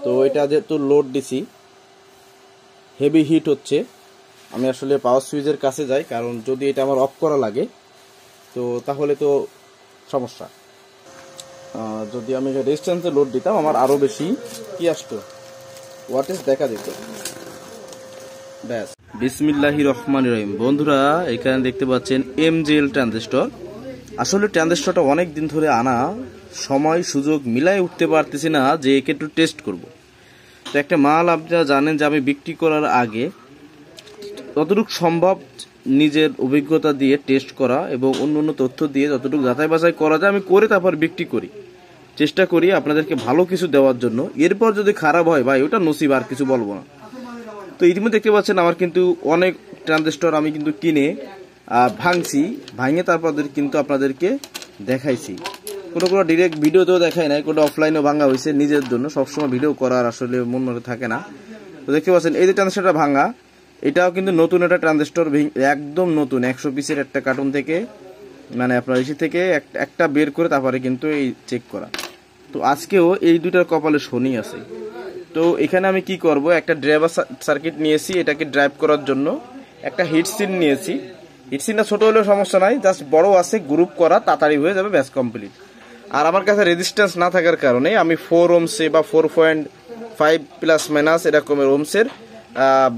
তো এটা যেহেতু লোড দিছি, হেভি হিট হচ্ছে, আমি আসলে পাওয়ার সুইচের কাছে যাই, কারণ যদি এটা আমার অফ করা লাগে তো তাহলে তো সমস্যা। যদি আমি রেজিস্ট্যান্সে লোড দিতাম আমার আরও বেশি কি আসতো, ওয়াটেজ দেখা যেত। ব্যাস। বিসমিল্লাহির রহমানির রহিম। বন্ধুরা, এখানে দেখতে পাচ্ছেন MJL ট্রানজিস্টর। আসলে ট্রানজিস্টরটা অনেক দিন ধরে আনা, সময় সুযোগ মিলাই উঠতে পারতেছি না যে একে একটু টেস্ট করব। তো একটা মাল আপনারা জানেন যে আমি বিক্রি করার আগে যতটুকু সম্ভব নিজের অভিজ্ঞতা দিয়ে টেস্ট করা এবং অন্য অন্য তথ্য দিয়ে যতটুকু যাচাই বাছাই করা যায় আমি করে তারপর বিক্রি করি, চেষ্টা করি আপনাদেরকে ভালো কিছু দেওয়ার জন্য। এরপর যদি খারাপ হয় ভাই ওটা নসিব, আর কিছু বলবো না। তো ইতিমধ্যে দেখতে পাচ্ছেন আমার কিন্তু অনেক ট্রানজিস্টর আমি কিন্তু কিনে ভাঙছি, ভাঙে তারপর কিন্তু আপনাদেরকে দেখাইছি। কোনো ডিরেক্ট ভিডিওতেও দেখাই নাই, কোনো অফলাইনেও ভাঙা হয়েছে নিজের জন্য। সবসময় ভিডিও করার আসলে মন মনে থাকে না। তো দেখতে পাচ্ছেন এই যে ট্রানজিস্টরটা ভাঙা, এটাও কিন্তু নতুন একটা ট্রানজিস্টর, একদম নতুন 100 পিসের একটা কার্টুন থেকে, মানে আপনার ইসি থেকে একটা বের করে তারপরে কিন্তু এই চেক করা। তো আজকেও এই দুইটার কপালে শনি আছে। তো এখানে আমি কি করব, একটা ড্রাইভার সার্কিট নিয়েছি এটাকে ড্রাইভ করার জন্য, একটা হিটসিন নিয়েছি। হিটসিনটা ছোট হলেও সমস্যা নাই, জাস্ট বড় আছে, গ্রুপ করা তাড়াতাড়ি হয়ে যাবে, ব্যাস কমপ্লিট। আর আমার কাছে রেজিস্ট্যান্স না থাকার কারণে আমি 4 ওহমসে বা 4.5 প্লাস মাইনাস এরকমের ওহমসের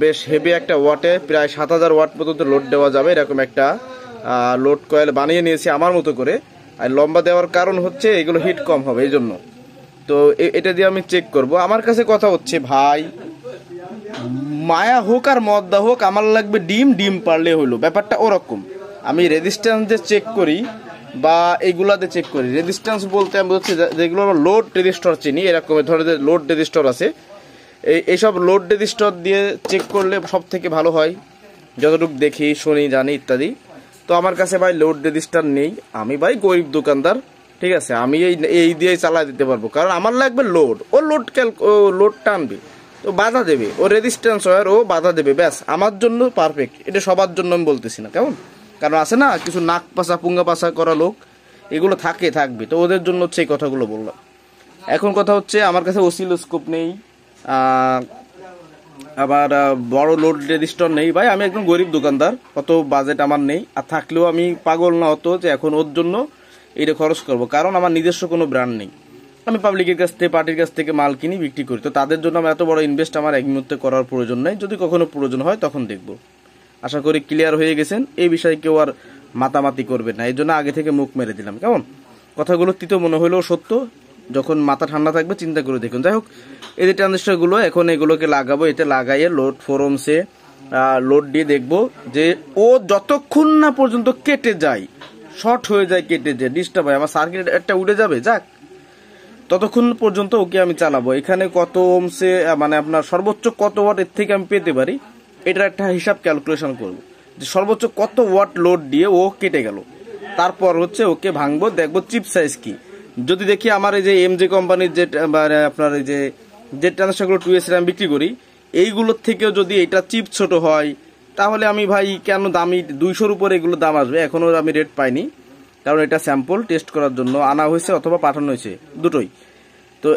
বেশ হেভি একটা ওয়াটে প্রায় 7000 ওয়াট পর্যন্ত লোড দেওয়া যাবে এরকম একটা লোড কয়েল বানিয়ে নিয়েছি আমার মতো করে। আর লম্বা দেওয়ার কারণ হচ্ছে এগুলো হিট কম হবে এই জন্য। তো এটা দিয়ে আমি চেক করব। আমার কাছে কথা হচ্ছে ভাই, মায়া হোক আর মদ্দা হোক, আমার লাগবে ডিম পারলে হইলো, ব্যাপারটা ওরকম। আমি রেজিস্ট্যান্স দিয়ে চেক করি বা এইগুলাতে চেক করি। রেজিস্ট্যান্স বলতে আমি বলছি যেগুলো লোড রেজিস্টর চিনি, এরকম ধরনের লোড রেজিস্টর আছে, এইসব লোড রেজিস্টর দিয়ে চেক করলে সব থেকে ভালো হয়, যতটুকু দেখি শুনি জানি ইত্যাদি। তো আমার কাছে ভাই লোড রেজিস্টার নেই, আমি ভাই গরিব দোকানদার, ঠিক আছে, আমি এই দিয়েই চালাই দিতে পারবো, কারণ আমার লাগবে লোড। ও লোড টানবে, তো বাধা দেবে, ও রেজিস্ট্যান্স হয়, ও বাধা দেবে, ব্যাস আমার জন্য পারফেক্ট। এটা সবার জন্য আমি বলতেছি না, কেমন, কারণ আছে না কিছু নাক পাশা পুঙ্গা পাশা করা লোক, এগুলো থাকবে, তো ওদের জন্য হচ্ছে এই কথাগুলো বললাম। এখন কথা হচ্ছে আমার কাছে অসিলোস্কোপ নেই, আবার বড় লোড রেজিস্টার নেই। ভাই আমি একদম গরিব দোকানদার, অত বাজেট আমার নেই। আর থাকলেও আমি পাগল না হতো যে এখন ওর জন্য এটা খরচ করব, কারণ আমার নিজস্ব কোনো ব্র্যান্ড নেই। আমি পাবলিকের কাছ থেকে, পার্টির কাছ থেকে মাল কিনি, বিক্রি করি। তো তাদের জন্য আমার এত বড় ইনভেস্ট আমার এক মুহূর্তে করার প্রয়োজন নেই, যদি কখনো প্রয়োজন হয় তখন দেখব। আশা করি ক্লিয়ার হয়ে গেছেন, এই বিষয়ে কেউ আর মাতামাতি করবে না, এই জন্য আগে থেকে মুখ মেরে দিলাম। কেমন, কথাগুলো তিতো মনে হলেও সত্য, যখন মাথা ঠান্ডা থাকবে চিন্তা করে দেখুন। যাই হোক, এই যে ট্রানজিস্টরগুলো এখন এগুলোকে লাগাবো, এতে লাগাইয়ে লোড 4 ওহমসে লোড দিয়ে দেখবো যে ও যতক্ষণ না পর্যন্ত কেটে যায়, শর্ট হয়ে যায়, কেটে যায়, ডিস্টার্ব হয়, আমার সার্কিট একটা উড়ে যাবে, যাক ততক্ষণ পর্যন্ত ওকে আমি চালাবো। এখানে কত ওহমসে মানে আপনার সর্বোচ্চ কত ওয়াট এর থেকে আমি পেতে পারি, এটার একটা হিসাব ক্যালকুলেশন করবো যে সর্বোচ্চ কত ওয়াট লোড দিয়ে ও কেটে গেল। তারপর হচ্ছে ওকে ভাঙবো, দেখবো চিপ সাইজ কি। যদি দেখি আমার এই যে MJ কোম্পানির যে আপনার এই যে ট্রানজিস্টরগুলো 2S আমি বিক্রি করি, এইগুলোর থেকেও যদি এটা চিপ ছোট হয়, তাহলে আমি ভাই কেন দামি 200-র উপরে এগুলো দাম আসবে। এখনো আমি রেট পাইনি, কারণ এটা স্যাম্পল টেস্ট করার জন্য আনা হয়েছে অথবা পাঠানো হয়েছে, দুটোই। তো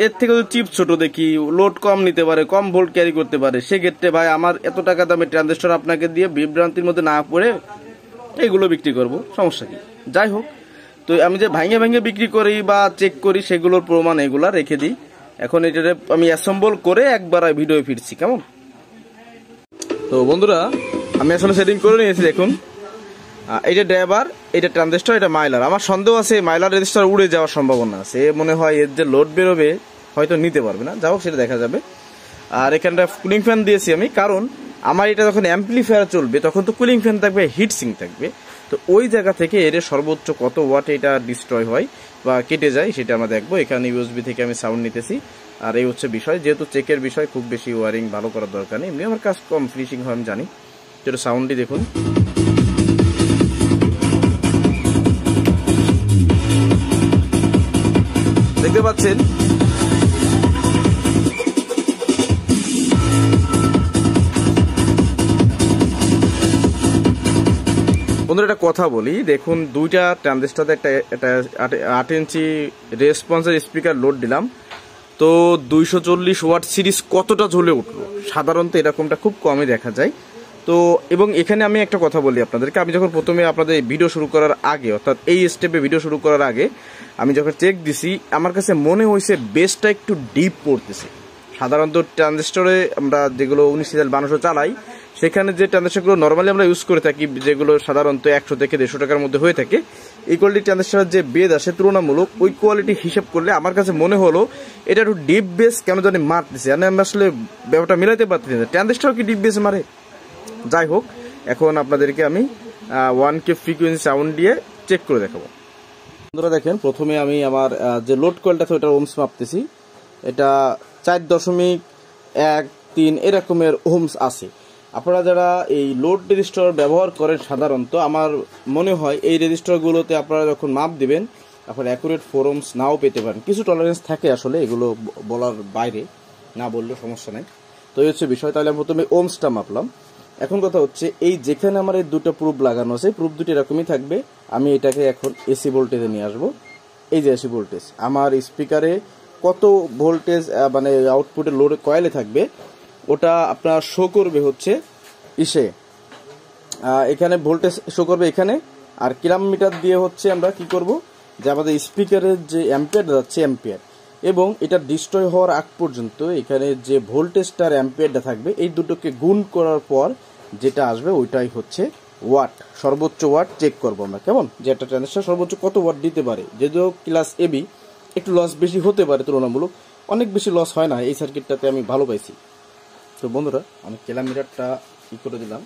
এর থেকে যদি চিপ ছোট দেখি, লোড কম নিতে পারে, কম ভোল্ট ক্যারি করতে পারে, সেক্ষেত্রে ভাই আমার এত টাকা দামে ট্রানজিস্টর আপনাকে দিয়ে বিভ্রান্তির মধ্যে না পড়ে এগুলো বিক্রি করব, সমস্যা কি। যাই হোক, তো আমি যে ভাঙে বিক্রি করি বা চেক করি সেগুলোর প্রমাণ এগুলা রেখে দিই। এখন এটা আমি অ্যাসেম্বল করে একবার ভিডিও ফিরছি, কেমন। তো বন্ধুরা, আমি আসলে সেটিং করে নিয়েছি। দেখুন, এইটা ড্রাইভার, এটা ট্রানজিস্টর, এটা মাইলার। আমার সন্দেহ আছে মাইলার রেজিস্টার উড়ে যাওয়ার সম্ভাবনা আছে, মনে হয় এর যে লোড বেরোবে হয়তো নিতে পারবে না, যাই হোক সেটা দেখা যাবে। আর এখানটা কুলিং ফ্যান দিয়েছি আমি, কারণ আমার এটা যখন অ্যাম্পলিফায়ার চলবে তখন তো কুলিং ফ্যান থাকবে, হিট সিঙ্ক থাকবে। তো ওই জায়গা থেকে এর সর্বোচ্চ কত ওয়াট এটা ডিস্ট্রয় হয় বা কেটে যায় সেটা আমরা দেখবো। এখানে USB থেকে আমি সাউন্ড নিতেছি। আর এই হচ্ছে বিষয়, যেহেতু চেকের বিষয়, খুব বেশি ওয়ারিং ভালো করার দরকার নেই, এমনি আমার কাজ কম ফিনিশিং হয় আমি জানি। যেটা সাউন্ডই দেখুন, দেখতে পাচ্ছেন। বন্ধুরা একটা কথা বলি, দেখুন দুইটা ট্রানজিস্টরতে একটা 8 ইঞ্চি রেসপন্সের স্পিকার লোড দিলাম। তো 240 ওয়াট সিরিজ কতটা জ্বলে উঠলো, সাধারণত এরকমটা খুব কমই দেখা যায়। তো এবং এখানে আমি একটা কথা বলি আপনাদেরকে, আমি যখন প্রথমে আপনাদের ভিডিও শুরু করার আগে, অর্থাৎ এই স্টেপে ভিডিও শুরু করার আগে আমি যখন চেক দিছি, আমার কাছে মনে হয়েছে বেসটা একটু ডিপ পড়তেছে। সাধারণত ট্রানজিস্টরে আমরা যেগুলো 19,000 চালাই, সেখানে যে ট্রানজিস্টরগুলো নর্মালি আমরা ইউজ করে থাকি, যেগুলো সাধারণত 100 থেকে 150 টাকার মধ্যে হয়ে থাকে, এই কোয়ালিটি ট্রানজিস্টরের যে বেদ আসে তুলনামূলক ওই কোয়ালিটি হিসাব করলে আমার কাছে মনে হলো এটা একটু ডিপ বেস কেন জানি মারতেছে। আমি আসলে ব্যাপারটা মিলাইতে পারতেছি না, ট্রানজিস্টর কি ডিপ বেস মারে। যাই হোক, এখন আপনাদেরকে আমি 1K ফ্রিকোয়েন্সি সাউন্ড দিয়ে চেক করে দেখাবো। বন্ধুরা দেখেন, প্রথমে আমি আমার যে লোড কয়েলটা আছে ওটার ওহমস মাপতেছি। এটা 4.13 এরকমের ওহমস আছে। আপনারা যারা এই লোড রেজিস্টার ব্যবহার করেন সাধারণত, আমার মনে হয় এই রেজিস্টারগুলোতে আপনারা যখন মাপ দিবেন আপনারা অ্যাকুরেট 4 ওহমস নাও পেতে পারেন। কিছু টলারেন্স থাকে, আসলে এগুলো বলার বাইরে, না বললেও সমস্যা নাই। তো এই হচ্ছে বিষয়। তাহলে আমি প্রথমে ওহমসটা মাপলাম। এখন কথা হচ্ছে, এই যেখানে আমার এই দুটো প্রুফ লাগানো আছে, প্রুফ দুটো এরকমই থাকবে। আমি এটাকে এখন এসি ভোল্টেজে নিয়ে আসবো। এই যে এসি ভোল্টেজ, আমার স্পিকারে কত ভোল্টেজ মানে আউটপুটে লোড কয়েলে থাকবে ওটা আপনার শো করবে হচ্ছে এখানে ভোল্টেজ শো করবে এখানে। আর কিলোমিটার দিয়ে হচ্ছে আমরা কি করব, যে আমাদের স্পিকারের যে অ্যাম্পিয়ার যাচ্ছে অ্যাম্পিয়ার, এবং এটা ডিস্ট্রয় হওয়ার আগ পর্যন্ত এখানে যে ভোল্টেজটার অ্যাম্পিয়ারটা থাকবে এই দুটোকে গুণ করার পর যেটা আসবে ওইটাই হচ্ছে ওয়াট, সর্বোচ্চ ওয়াট চেক করবো আমরা। কেমন, যে একটা ট্রানজিস্টর সর্বোচ্চ কত ওয়াট দিতে পারে। যদিও ক্লাস এবি একটু লস বেশি হতে পারে তুলনামূলক, অনেক বেশি লস হয় না, এই সার্কিটটাতে আমি ভালো পাইছি। তো বন্ধুরা, আমি কিলোমিটারটা ই করে দিলাম।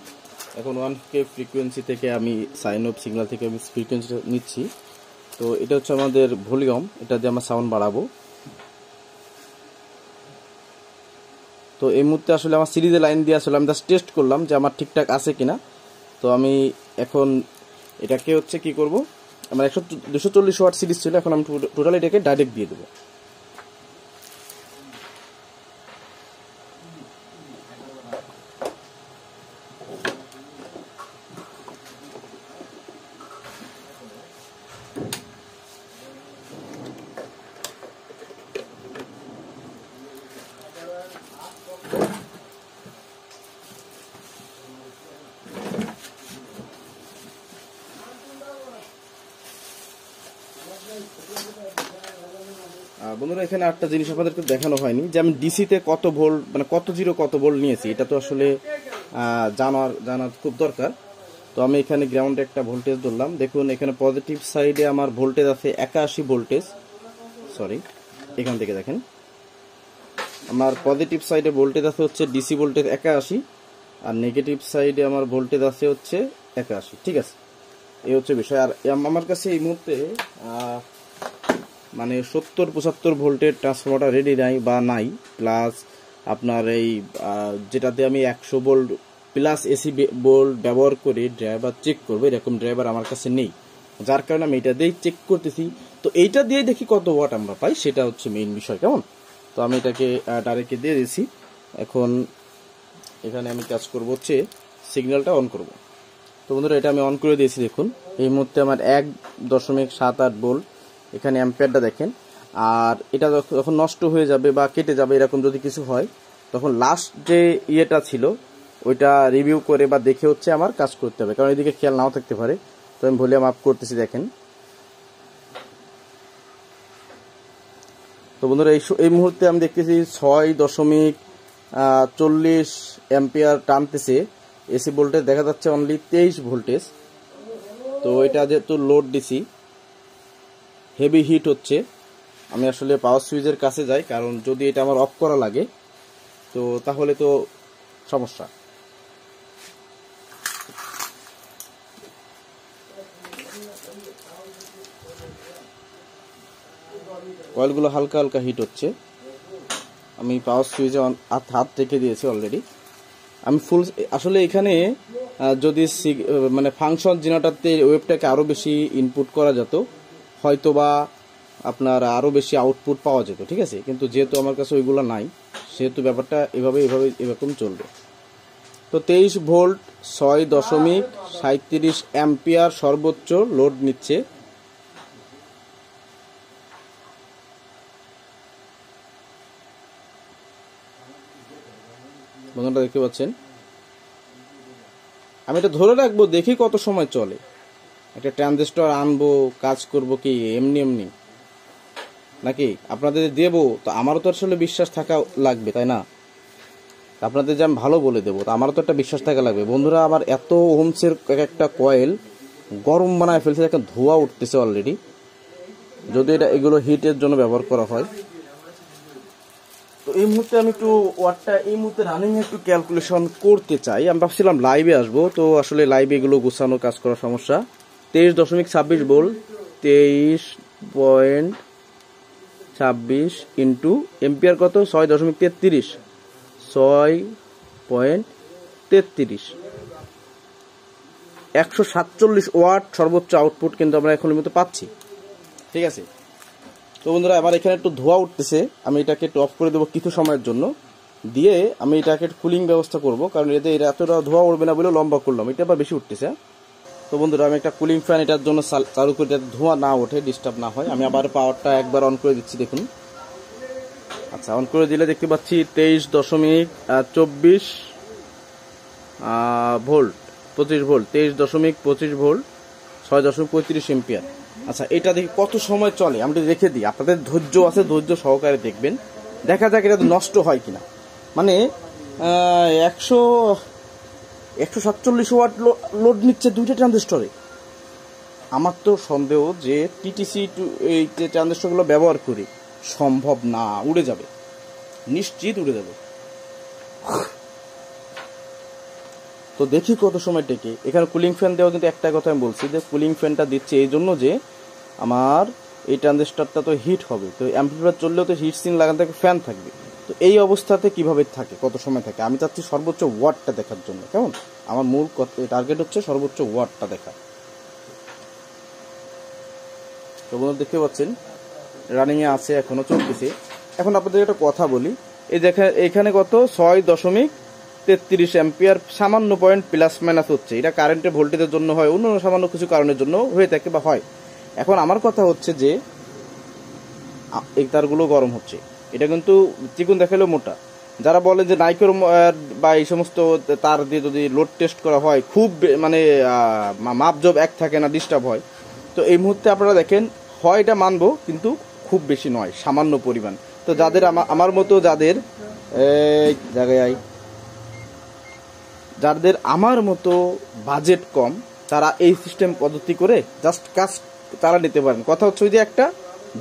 এখন 1K ফ্রিকোয়েন্সি থেকে আমি সাইন অফ সিগন্যাল থেকে আমি ফ্রিকোয়েন্সিটা নিচ্ছি। তো এটা হচ্ছে আমাদের ভলিউম, এটা দিয়ে আমরা সাউন্ড বাড়াবো। তো এই মুহূর্তে আসলে আমার সিরিজে লাইন দিয়ে আসলে আমি জাস্ট টেস্ট করলাম যে আমার ঠিকঠাক আছে কিনা। তো আমি এখন এটাকে হচ্ছে কি করব, আমার 240 ওয়াট সিরিজ ছিল, এখন আমি টোটাল এটাকে ডাইরেক্ট দিয়ে দেবো। বন্ধুরা, এখানে একটা জিনিস আপনাদেরকে দেখানো হয়নি, যে আমি ডিসিতে কত ভোল্ট মানে কত ভোল্ট নিয়েছি, এটা তো আসলে জানা খুব দরকার। তো আমি এখানে গ্রাউন্ডে একটা ভোল্টেজ ধরলাম। দেখুন এখানে পজিটিভ সাইডে আমার ভোল্টেজ আছে 81 ভোল্টেজ, সরি এখান থেকে দেখেন আমার পজিটিভ সাইডে ভোল্টেজ আছে হচ্ছে ডিসি ভোল্টেজ 81, আর নেগেটিভ সাইডে আমার ভোল্টেজ আছে হচ্ছে 81। ঠিক আছে, এই হচ্ছে বিষয়। আর আমার কাছে এই মুহূর্তে মানে 70-75 ভোল্টের ট্রান্সফরমারটা রেডি নাই প্লাস আপনার এই যেটাতে আমি 100 ভোল্ট প্লাস এসি ভোল্ট ব্যবহার করে ড্রাইভার চেক করবো, এরকম ড্রাইভার আমার কাছে নেই, যার কারণে আমি এটা দিয়েই চেক করতেছি। তো এইটা দিয়ে দেখি কত ওয়াট আমরা পাই, সেটা হচ্ছে মেইন বিষয়। কেমন, তো আমি এটাকে ডাইরেক্ট দিয়ে দিয়েছি। এখন এখানে আমি কাজ করবো হচ্ছে সিগন্যালটা অন করব। তো বন্ধুরা, এটা আমি অন করে দিয়েছি। দেখুন এই মুহূর্তে আমার 1.78 ভোল্ট, এখানে অ্যাম্পিয়ারটা দেখেন। আর এটা যখন নষ্ট হয়ে যাবে বা কেটে যাবে এরকম যদি কিছু হয়, তখন লাস্ট যে ইয়েটা ছিল ওইটা রিভিউ করে বা দেখে হচ্ছে আমার কাজ করতে হবে, কারণ এদিকে খেয়াল নাও থাকতে পারে। তো আমি ভলিউম আপ করতেছি, দেখেন। তো বন্ধুরা, এই মুহূর্তে আমি দেখতেছি 6.40 অ্যাম্পিয়ার টানতেছে। এসি ভোল্টেজ দেখা যাচ্ছে অনলি 23 ভোল্টেজ। তো এটা যেহেতু লোড দিছি, হেভি হিট হচ্ছে, আমি আসলে পাওয়ার সুইচের কাছে যাই, কারণ যদি এটা আমার অফ করা লাগে তো তাহলে তো সমস্যা। কয়েলগুলো হালকা হালকা হিট হচ্ছে। আমি পাওয়ার সুইচে হাত রেখে দিয়েছি অলরেডি। আমি ফুল আসলে এখানে যদি মানে ফাংশন জেনারেটরতে ওয়েবটাকে আরও বেশি ইনপুট করা যেত, হয়তো বা আপনার আরও বেশি আউটপুট পাওয়া যেত। ঠিক আছে, কিন্তু যেহেতু আমার কাছে ওইগুলো নাই, সেহেতু ব্যাপারটা এরকম চলবে। তো 23 ভোল্ট 6.37 অ্যাম্পিয়ার সর্বোচ্চ লোড নিচ্ছে। বন্ধুরা দেখতে পাচ্ছেন। আমি এটা ধরে রাখবো, দেখি কত সময় চলে। একটা ট্রানজিস্টর আনবো, কাজ করব কি এমনি এমনি নাকি আপনাদের দেবো, তো আমারও তো আসলে বিশ্বাস থাকা লাগবে, তাই না? আপনাদের যে আমি ভালো বলে দেবো, তো আমারও তো একটা বিশ্বাস থাকা লাগবে। বন্ধুরা আমার এত ওহমসের একটা কয়েল গরম বানায় ফেলছে, একটা ধোঁয়া উঠতেছে অলরেডি, যদি এটা এগুলো হিটের জন্য ব্যবহার করা হয়। তো এই মুহূর্তে আমি একটু ওয়াটটা এই মুহূর্তে রানিং একটু ক্যালকুলেশন করতে চাই। আমি ভাবছিলাম লাইভে আসবো, তো আসলে লাইভে এগুলো গুছানো কাজ করার সমস্যা। 23.26 ভোল্ট, 23.26 ইন্টু এম্পিয়ার কত, 6.33, 6.33, 147 ওয়াট সর্বোচ্চ আউটপুট কিন্তু আমরা এখন মতো পাচ্ছি। ঠিক আছে, তো বন্ধুরা আবার এখানে একটু ধোঁয়া উঠতেছে, আমি এটাকে একটু অফ করে দেবো কিছু সময়ের জন্য, দিয়ে আমি এটাকে কুলিং ব্যবস্থা করব, কারণ এতে এতটা ধোঁয়া উঠবে না বলে লম্বা করলাম, এটা আবার বেশি উঠতেছে। তো বন্ধুরা আমি একটা কুলিং ফ্যান এটার জন্য চালু করে, যাতে ধোঁয়া না ওঠে, ডিস্টার্ব না হয়। আমি আবার পাওয়ারটা একবার অন করে দিচ্ছি, দেখুন। আচ্ছা, অন করে দিলে দেখতে পাচ্ছি 23.24 ভোল্ট, 25 ভোল্ট, 23.25 ভোল্ট, 6.35 এম্পিয়ার। আচ্ছা, এটা দেখি কত সময় চলে, আমি রেখে দিই। আপনাদের ধৈর্য আছে, ধৈর্য সহকারে দেখবেন, দেখা যাক এটা নষ্ট হয় কিনা। মানে 147 ওয়াট লোড নিচ্ছে দুইটা ট্রানজিস্টরে। আমার তো সন্দেহ যে টিটিসি এই যে ট্রানজিস্টরগুলো ব্যবহার করি, সম্ভব না, উড়ে যাবে, নিশ্চিত উড়ে যাবে। তো দেখি কত সময় টেকে। এখানে কুলিং ফ্যান দেওয়া, কিন্তু একটা কথা আমি বলছি যে কুলিং ফ্যানটা দিচ্ছে এই জন্য যে আমার এই ট্রানজিস্টরটা তো হিট হবে, তো অ্যাম্পলিফায়ার চললেও তো হিট সিন লাগানো থাকে, ফ্যান থাকবে। তো এই অবস্থাতে কিভাবে থাকে, কত সময় থাকে, আমি চাচ্ছি সর্বোচ্চ ওয়াটটা দেখার জন্য। কেমন, আমার মূল টার্গেট হচ্ছে সর্বোচ্চ ওয়াটটা দেখা। তো বন্ধুরা দেখতে পাচ্ছেন রানিংয়ে আছে, এখনো চলতেছে। এখন আপনাদের একটা কথা বলি, এই দেখেন এখানে কত 6.33 অ্যাম্পিয়ার, সামান্য পয়েন্ট প্লাস মাইনাস হচ্ছে। এটা কারেন্টের ভোল্টেজের জন্য হয়, অন্য সামান্য কিছু কারণের জন্য হয়ে থাকে বা হয়। এখন আমার কথা হচ্ছে যে এই তারগুলো গরম হচ্ছে, এটা কিন্তু চিকুন দেখালেও মোটা। যারা বলে যে নাইকোর বা এই সমস্ত তার দিয়ে যদি লোড টেস্ট করা হয়, খুব মানে মাপজব এক থাকে না, ডিস্টার্ব হয়। তো এই মুহূর্তে আপনারা দেখেন, হয় এটা মানবো, কিন্তু খুব বেশি নয়, সামান্য পরিমাণ। তো যাদের আমার মতো যাদের যাদের আমার মতো বাজেট কম, তারা এই সিস্টেম পদ্ধতি করে জাস্ট কাজ তারা নিতে পারেন। কথা হচ্ছে ওই যে একটা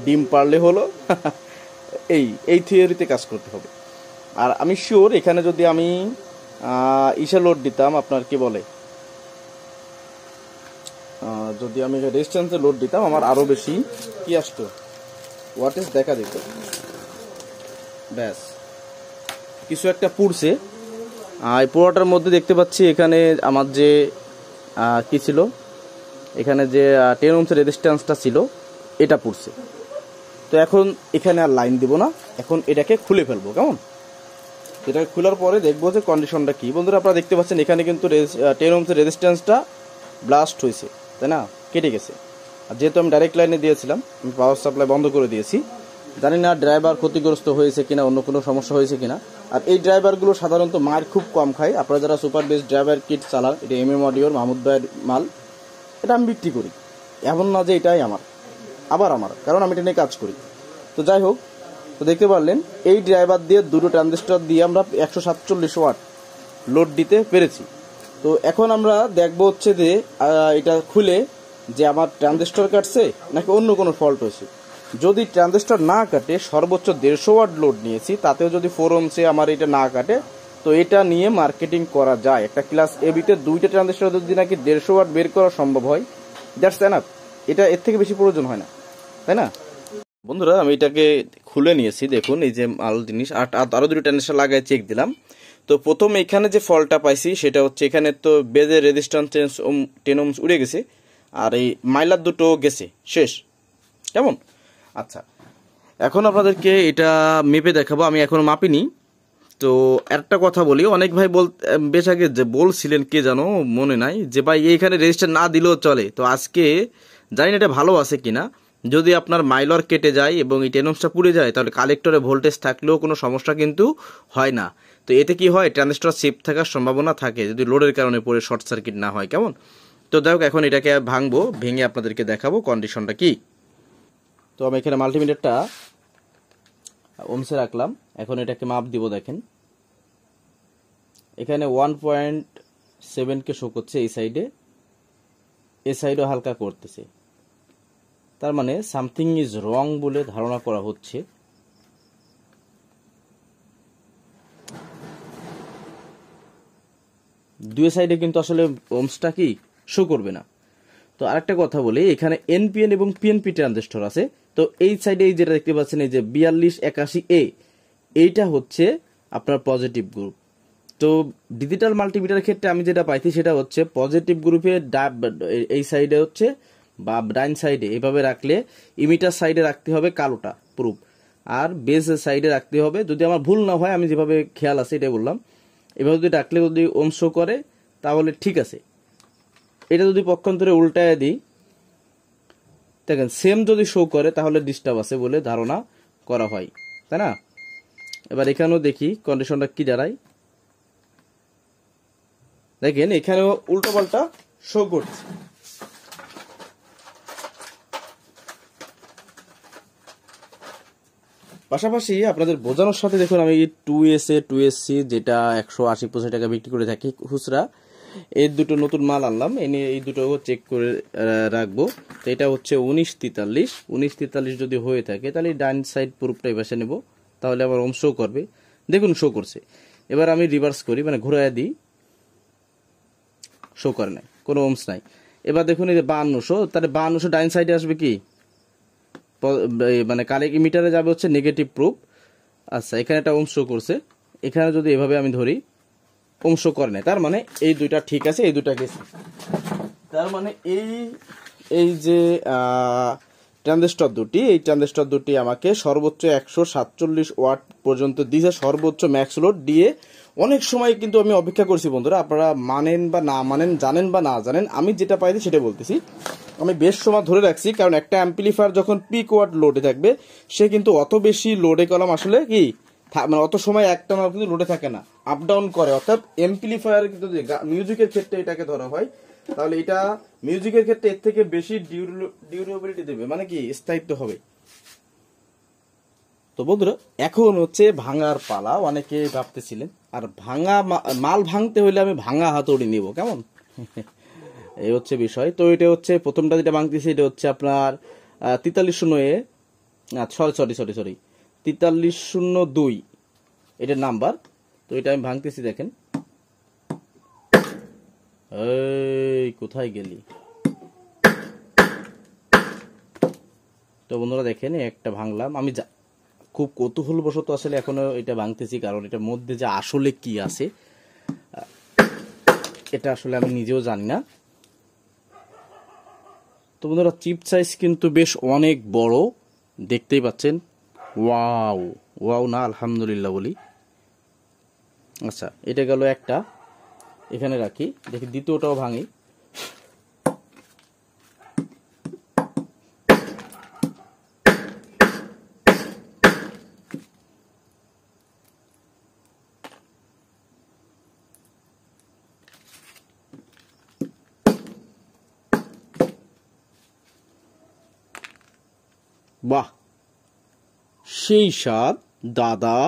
ডিম পারলে হলো এই থিওরিতে কাজ করতে হবে। আর আমি শিওর এখানে যদি আমি ইসে লোড দিতাম, আপনার কি বলে, যদি আমি রেজিস্ট্যান্সে লোড দিতাম, আমার আরো বেশি কি আসতো, ওয়াটেজ দেখা দিত। ব্যাস, কিছু একটা পুড়ছে। এই পুরোটার মধ্যে দেখতে পাচ্ছি এখানে আমার যে কি ছিল, এখানে যে 10 ওহমের রেজিস্ট্যান্সটা ছিল, এটা পুড়ছে। তো এখন এখানে আর লাইন দিব না, এখন এটাকে খুলে ফেলবো। কেমন, এটাকে খোলার পরে দেখবো যে কন্ডিশনটা কি। বন্ধুরা আপনারা দেখতে পাচ্ছেন এখানে কিন্তু 10 ওহমের রেজিস্ট্যান্সটা ব্লাস্ট হয়েছে, তাই না, কেটে গেছে। আর যেহেতু আমি ডাইরেক্ট লাইনে দিয়েছিলাম, আমি পাওয়ার সাপ্লাই বন্ধ করে দিয়েছি। জানি না ড্রাইভার ক্ষতিগ্রস্ত হয়েছে কিনা, অন্য কোনো সমস্যা হয়েছে কিনা। আর এই ড্রাইভারগুলো সাধারণত মার খুব কম খায়। আপনারা যারা সুপার বেস ড্রাইভার কিট চালান, এটা MM অডিওর মাহমুদ ভাইয়ের মাল, এটা আমি বিক্রি করি, এমন না যে এটাই আমার, আবার আমার, কারণ আমি এটা নিয়ে কাজ করি। তো যাই হোক, তো দেখতে পারলেন এই ড্রাইভার দিয়ে দুটো ট্রানজিস্টর দিয়ে আমরা 147 ওয়াট লোড দিতে পেরেছি। তো এখন আমরা দেখবো হচ্ছে যে এটা খুলে যে আমার ট্রানজিস্টর কাটছে নাকি অন্য কোনো ফল্ট হয়েছে। যদি ট্রানজিস্টর না কাটে, সর্বোচ্চ 150 ওয়াট লোড নিয়েছি, তাতেও যদি 4 ওহমসে আমার এটা না কাটে, তো এটা নিয়ে মার্কেটিং করা যায়। একটা ক্লাস এবিতে দুইটা ট্রানজিস্টর যদি নাকি 150 ওয়াট বের করা সম্ভব হয়, দ্যাটস এনাফ। এটা এর থেকে বেশি প্রয়োজন হয় না, তাই না? বন্ধুরা আমি এটাকে খুলে নিয়েছি, দেখুন এই যে মাল জিনিস। আরো দুটো ট্রানজিস্টর লাগাই চেক দিলাম। তো প্রথম এখানে যে ফল্টটা পাইছি সেটা হচ্ছে এখানে তো বেজের রেজিস্ট্যান্স 10 ওহমস উড়ে গেছে, আর এই মাইলার দুটো গেছে শেষ। কেমন, আচ্ছা এখন আপনাদেরকে এটা মেপে দেখাবো, আমি এখনো মাপিনি। তো একটা কথা বলি, অনেক ভাই বেশ আগে যে বলছিলেন, কে জানো মনে নাই, যে ভাই এইখানে রেজিস্টার না দিলেও চলে। তো আজকে জানি না এটা ভালো আছে কিনা, যদি আপনার মাইলর কেটে যায় এবং এই 10 ohmsটা পুড়ে যায় তাহলে কালেক্টরে ভোল্টেজ থাকলেও কোনো সমস্যা কিন্তু হয় না। তো এতে কি হয়, ট্রানজিস্টর সেফ থাকার সম্ভাবনা থাকে যদি লোডের কারণে পড়ে শর্ট সার্কিট না হয়। কেমন? তো যাই হোক, এখন এটাকে ভাঙবো, ভেঙে আপনাদেরকে দেখাবো কন্ডিশনটা কি। তো আমি এখানে মাল্টিমিটারটা ওমসে রাখলাম, এখন এটাকে মাপ দিব। দেখেন এখানে 1.7 কে শো করছে এই সাইডে, এই সাইডও হালকা করতেছে, তার মানে সামথিং ইজ রং বলে ধারণা করা হচ্ছে। দুই সাইডে কিন্তু আসলে ওমসটা কি শো করবে না। তো আরেকটা কথা বলি, এখানে এনপিএন এবং পিএনপি ট্রানজিস্টর আছে। তো এই সাইডে এই যেটা দেখতে পাচ্ছেন, এই যে 4281A, এইটা হচ্ছে আপনার পজিটিভ গ্রুপ। তো ডিজিটাল মাল্টিমিটারের ক্ষেত্রে আমি যেটা পাইছি সেটা হচ্ছে পজিটিভ গ্রুপে এই সাইডে হচ্ছে বা ডাইন সাইডে এভাবে রাখলে ইমিটার সাইডে রাখতে হবে কালোটা প্রুফ, আর বেস সাইডে রাখতে হবে, যদি আমার ভুল না হয়, আমি যেভাবে খেয়াল আছে এটাই বললাম, এভাবে যদি রাখলে যদি ওম শো করে তাহলে ঠিক আছে। এটা যদি পক্ষান্তরে উল্টায় দিই, দেখেন সেম যদি শো করে তাহলে ডিস্টার্ব আছে বলে ধারণা করা হয়, তাই না? এবার এখানেও দেখি কন্ডিশনটা কি দাঁড়ায়। দেখেন এখানেও উল্টো পাল্টা শো করছে। পাশাপাশি আপনাদের বোঝানোর সাথে দেখুন, আমি 2SC যেটা 180 টাকা বিক্রি করে থাকি খুচরা, এই দুটো নতুন মাল আনলাম, এনে এই দুটো চেক করে রাখবো। তো এটা হচ্ছে 1943 যদি হয়ে থাকে তাহলে ডাইন সাইড প্রুফটা এই পাশে নেব, তাহলে আবার ওম শো করবে। দেখুন শো করছে। এবার আমি রিভার্স করি, মানে ঘুরাইয়া দিই, শো করে নাই, কোনো ওমস নাই। এবার দেখুন এই যে 5200, তাহলে 5200 ডাইন সাইডে আসবে কি, মানে কালেক্ট মিটারে যাবে হচ্ছে নেগেটিভ প্রুফ। আচ্ছা, এখানে একটা ওম শো করছে, এখানে যদি এভাবে আমি ধরি ওম শো করে নাই, তার মানে এই দুইটা ঠিক আছে, এই দুইটা গেছে। তার মানে এই যে ট্রানজিস্টর দুটি আমাকে সর্বোচ্চ 147 ওয়াট পর্যন্ত দিয়েছে, সর্বোচ্চ ম্যাক্স লোড দিয়ে। অনেক সময় কিন্তু আমি অপেক্ষা করছি বন্ধুরা, আপনারা মানেন বা না মানেন, জানেন বা না জানেন, আমি যেটা পাইছি সেটা বলতেছি। আমি বেশ সময় ধরে রাখছি, কারণ একটা অ্যাম্পলিফায়ার যখন পিক ওয়াট লোডে থাকবে সে কিন্তু অত বেশি লোডে কলাম আসলে কি মানে অত সময় একটা কিন্তু লোডে থাকে না, আপ ডাউন করে। অর্থাৎ অ্যাম্পলিফায়ার কিন্তু মিউজিকের ক্ষেত্রে এটাকে ধরা হয়, তাহলে এটা মিউজিকের ক্ষেত্রে এর থেকে বেশি ডিউরেবিলিটি দেবে, মানে কি স্থায়িত্ব হবে। তো বন্ধুরা এখন হচ্ছে ভাঙার পালা। অনেকে ভাবতেছিলেন, আর মাল ভাঙতে হইলে আমি ভাঙা হাতুড়ি নিব, কেমন? এই হচ্ছে বিষয়। তো এটা হচ্ছে প্রথমটা যেটা ভাঙতেছি, এটা হচ্ছে আপনার 4302, সরি 4302 এটার নাম্বার। তো এটা আমি ভাঙতেছি, দেখেন। এই কোথায় গেলি? তো বন্ধুরা দেখেন একটা ভাঙলাম, আমি খুব কৌতূহলবশত আসলে এখনো এটা ভাঙতেছি, কারণ এটার মধ্যে যে আসলে কি আছে এটা আসলে আমি নিজেও জানি না। তো বন্ধুরা চিপ সাইজ কিন্তু বেশ অনেক বড়, দেখতেই পাচ্ছেন। ওয়াও না আলহামদুলিল্লাহ বলি। আচ্ছা, এটা গেল একটা, এখানে রাখি, দেখি দ্বিতীয়টাও ভাঙি। বাহ, সেই স্বাদ দাদা,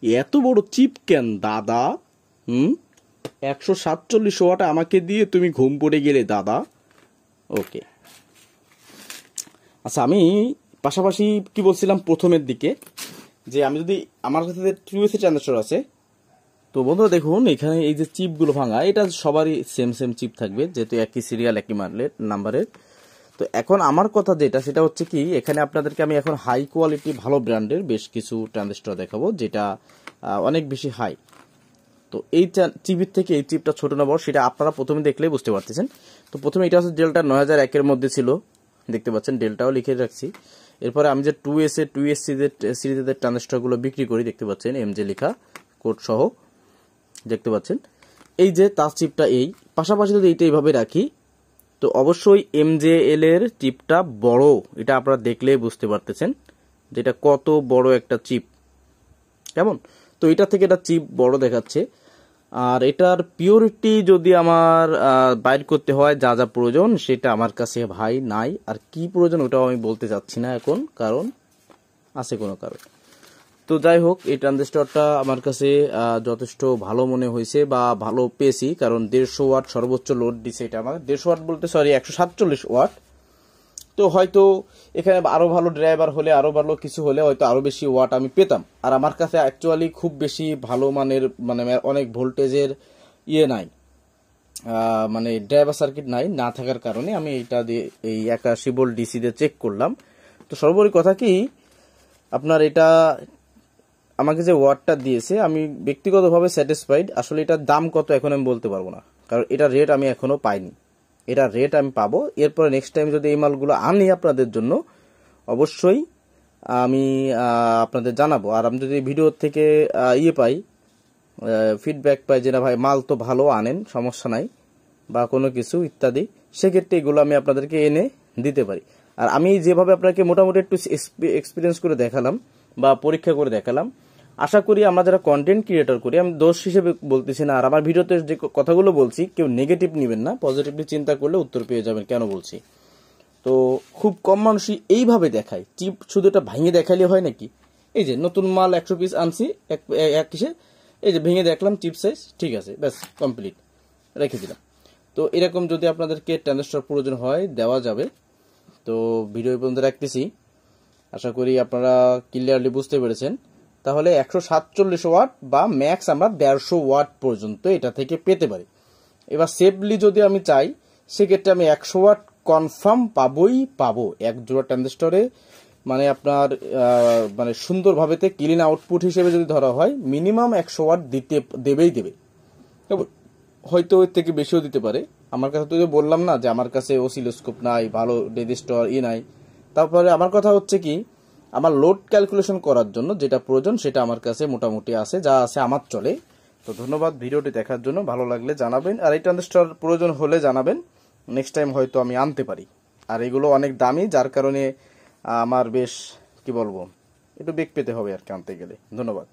এত বড় চিপ কেন দাদা? 147 ওয়াট আমাকে দিয়ে তুমি ঘুম পড়ে গেলে দাদা। ওকে, আচ্ছা, আমি পাশাপাশি কি বলছিলাম প্রথমের দিকে, যে আমি যদি আমার কাছে 2SC ট্রানজিস্টর আছে। তো বন্ধুরা দেখুন এখানে এই যে চিপগুলো ভাঙা, এটা সবারই সেম চিপ থাকবে, যেহেতু একই সিরিয়াল একই নাম্বারের। তো এখন আমার কথা যেটা, সেটা হচ্ছে কি, এখানে আপনাদেরকে আমি এখন হাই কোয়ালিটি ভালো ব্র্যান্ডের বেশ কিছু ট্রানজিস্টর দেখাবো, যেটা অনেক বেশি হাই। তো এই চিপের থেকে এই চিপটা ছোট না বড় সেটা আপনারা প্রথমে দেখলেই বুঝতে পারতেছেন। তো প্রথমে এটা হচ্ছে ডেল্টা 9001 মধ্যে ছিল, দেখতে পাচ্ছেন, ডেল্টাও লিখে রাখছি। এরপরে আমি যে 2SC যে সিরিজের ট্রানজিস্টরগুলো বিক্রি করি, দেখতে পাচ্ছেন MJ লেখা কোড সহ, দেখতে পাচ্ছেন। এই যে তার চিপটা, এই পাশাপাশি যদি এইটা এইভাবে রাখি, তো তো অবশ্যই MJL এর চিপটা বড়, এটা আপনারা দেখলেই বুঝতে পারতেছেন যেটা কত বড় একটা চিপ, কেমন। তো এটা থেকে এটা চিপ বড় দেখাচ্ছে। আর এটার পিওরিটি যদি আমার বাইর করতে হয়, যা যা প্রয়োজন সেটা আমার কাছে ভাই নাই। আর কি প্রয়োজন ওটাও আমি বলতে চাচ্ছি না এখন, কারণ আছে কোনো কারণ। তো যাই হোক, এই ট্রানজিস্টরটা আমার কাছে যথেষ্ট ভালো মনে হয়েছে বা ভালো পেয়েছি, কারণ 150 ওয়াট সর্বোচ্চ লোড দিছে এটা আমার। 150 ওয়াট বলতে সরি 147 ওয়াট। তো হয়তো এখানে আরো ভালো ড্রাইভার হলে, আরো ভালো কিছু হলে হয়তো আরো বেশি ওয়াট আমি পেতাম। আর আমার কাছে অ্যাকচুয়ালি খুব বেশি ভালো মানের মানে অনেক ভোল্টেজের নাই, মানে ড্রাইভার সার্কিট নাই, না থাকার কারণে আমি এটা দিয়ে এই 81 ভোল্ট ডিসি দিয়ে চেক করলাম। তো সর্বোপরি কথা কি, আপনার এটা আমাকে যে ওয়াটটা দিয়েছে আমি ব্যক্তিগতভাবে স্যাটিসফাইড। আসলে এটার দাম কত এখন আমি বলতে পারবো না, কারণ এটার রেট আমি এখনো পাইনি। এটার রেট আমি পাবো এরপরে নেক্সট টাইম যদি এই মালগুলো আনি আপনাদের জন্য, অবশ্যই আমি আপনাদের জানাবো। আর আমি যদি ভিডিও থেকে পাই, ফিডব্যাক পাই যে না ভাই মাল তো ভালো আনেন, সমস্যা নাই বা কোনো কিছু ইত্যাদি, সেক্ষেত্রে এগুলো আমি আপনাদেরকে এনে দিতে পারি। আর আমি যেভাবে আপনাকে মোটামুটি একটু এক্সপিরিয়েন্স করে দেখালাম বা পরীক্ষা করে দেখালাম, আশা করি আমরা যারা কন্টেন্ট ক্রিয়েটর করি, আমি দোষ হিসেবে বলতেছি না, আর আমার ভিডিওতে যে কথাগুলো বলছি কেউ নেগেটিভ নেবেন না, পজিটিভলি চিন্তা করলে উত্তর পেয়ে যাবেন কেন বলছি। তো খুব কম মানুষই এইভাবে দেখায়, চিপ শুধু এটা ভেঙে দেখালে হয় নাকি। এই যে নতুন মাল 100 পিস আনছি এক কিসে, এই যে ভেঙে দেখলাম চিপ সাইজ ঠিক আছে, ব্যাস কমপ্লিট, রেখে দিলাম। তো এরকম যদি আপনাদেরকে ট্রানজিস্টর প্রয়োজন হয় দেওয়া যাবে। তো ভিডিও পর্যন্ত রাখতেছি, আশা করি আপনারা ক্লিয়ারলি বুঝতে পেরেছেন। তাহলে 147 ওয়াট বা ম্যাক্স আমরা 150 ওয়াট পর্যন্ত এটা থেকে পেতে পারি। এবার সেফলি যদি আমি চাই, সেক্ষেত্রে আমি 100 ওয়াট কনফার্ম পাবো এক জোড়া ট্রানজিস্টরে। মানে আপনার মানে সুন্দরভাবে ক্লিন আউটপুট হিসেবে যদি ধরা হয়, মিনিমাম 100 ওয়াট দেবে। হয়তো এর থেকে বেশিও দিতে পারে। আমার কাছে তো বললাম না যে আমার কাছে অসিলোস্কোপ নাই, ভালো রেজিস্টার নাই। তারপরে আমার কথা হচ্ছে কি, আমার লোড ক্যালকুলেশন করার জন্য যেটা প্রয়োজন সেটা আমার কাছে মোটামুটি আছে, যা আছে আমার চলে। তো ধন্যবাদ ভিডিওটি দেখার জন্য, ভালো লাগলে জানাবেন। আর এই ট্রানজিস্টর প্রয়োজন হলে জানাবেন, নেক্সট টাইম হয়তো আমি আনতে পারি। আর এগুলো অনেক দামি, যার কারণে আমার বেশ কি বলবো, একটু বেগ পেতে হবে আর কি আনতে গেলে। ধন্যবাদ।